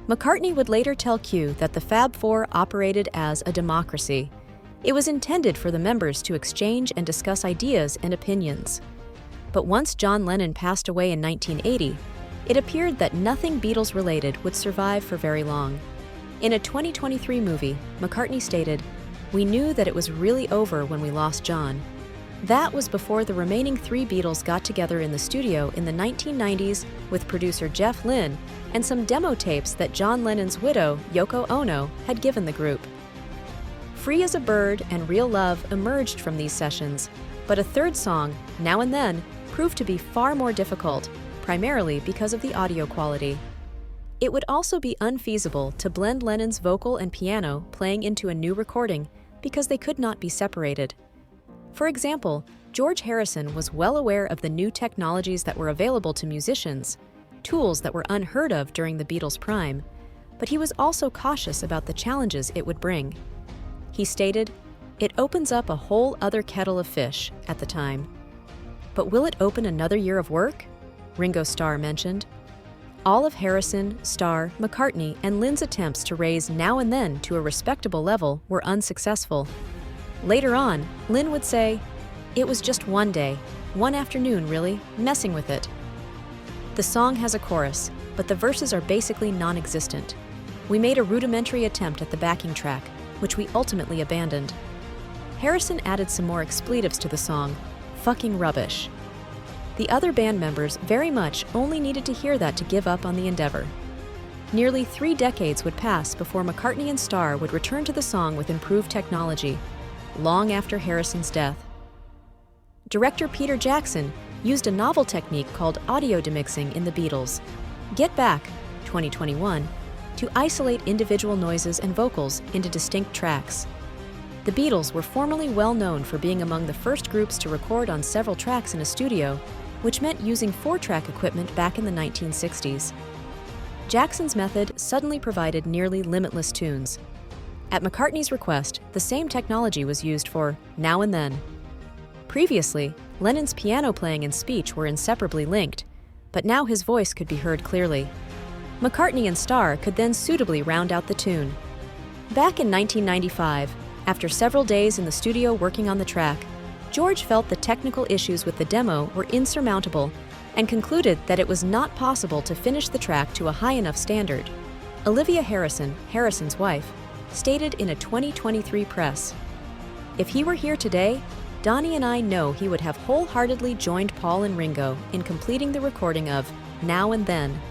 McCartney would later tell Q that the Fab Four operated as a democracy. It was intended for the members to exchange and discuss ideas and opinions. But once John Lennon passed away in 1980, it appeared that nothing Beatles-related would survive for very long. In a 2023 movie, McCartney stated, "We knew that it was really over when we lost John." That was before the remaining three Beatles got together in the studio in the 1990s with producer Jeff Lynne and some demo tapes that John Lennon's widow, Yoko Ono, had given the group. Free as a Bird and Real Love emerged from these sessions, but a third song, Now and Then, proved to be far more difficult, primarily because of the audio quality. It would also be unfeasible to blend Lennon's vocal and piano playing into a new recording because they could not be separated. For example, George Harrison was well aware of the new technologies that were available to musicians, tools that were unheard of during the Beatles' prime, but he was also cautious about the challenges it would bring. He stated, "It opens up a whole other kettle of fish" at the time. But will it open another year of work? Ringo Starr mentioned. All of Harrison, Starr, McCartney, and Lynne's attempts to raise Now and Then to a respectable level were unsuccessful. Later on, Lynne would say, "It was just one day, one afternoon really, messing with it." The song has a chorus, but the verses are basically non-existent. We made a rudimentary attempt at the backing track, which we ultimately abandoned. Harrison added some more expletives to the song, "fucking rubbish." The other band members very much only needed to hear that to give up on the endeavor. Nearly 3 decades would pass before McCartney and Starr would return to the song with improved technology, long after Harrison's death. Director Peter Jackson used a novel technique called audio demixing in the Beatles' Get Back, 2021, to isolate individual noises and vocals into distinct tracks. The Beatles were formerly well known for being among the first groups to record on several tracks in a studio, which meant using 4-track equipment back in the 1960s. Jackson's method suddenly provided nearly limitless tunes. At McCartney's request, the same technology was used for Now and Then. Previously, Lennon's piano playing and speech were inseparably linked, but now his voice could be heard clearly. McCartney and Starr could then suitably round out the tune. Back in 1995, after several days in the studio working on the track, George felt the technical issues with the demo were insurmountable and concluded that it was not possible to finish the track to a high enough standard. Olivia Harrison, Harrison's wife, stated in a 2023 press, "If he were here today, Donnie and I know he would have wholeheartedly joined Paul and Ringo in completing the recording of Now and Then."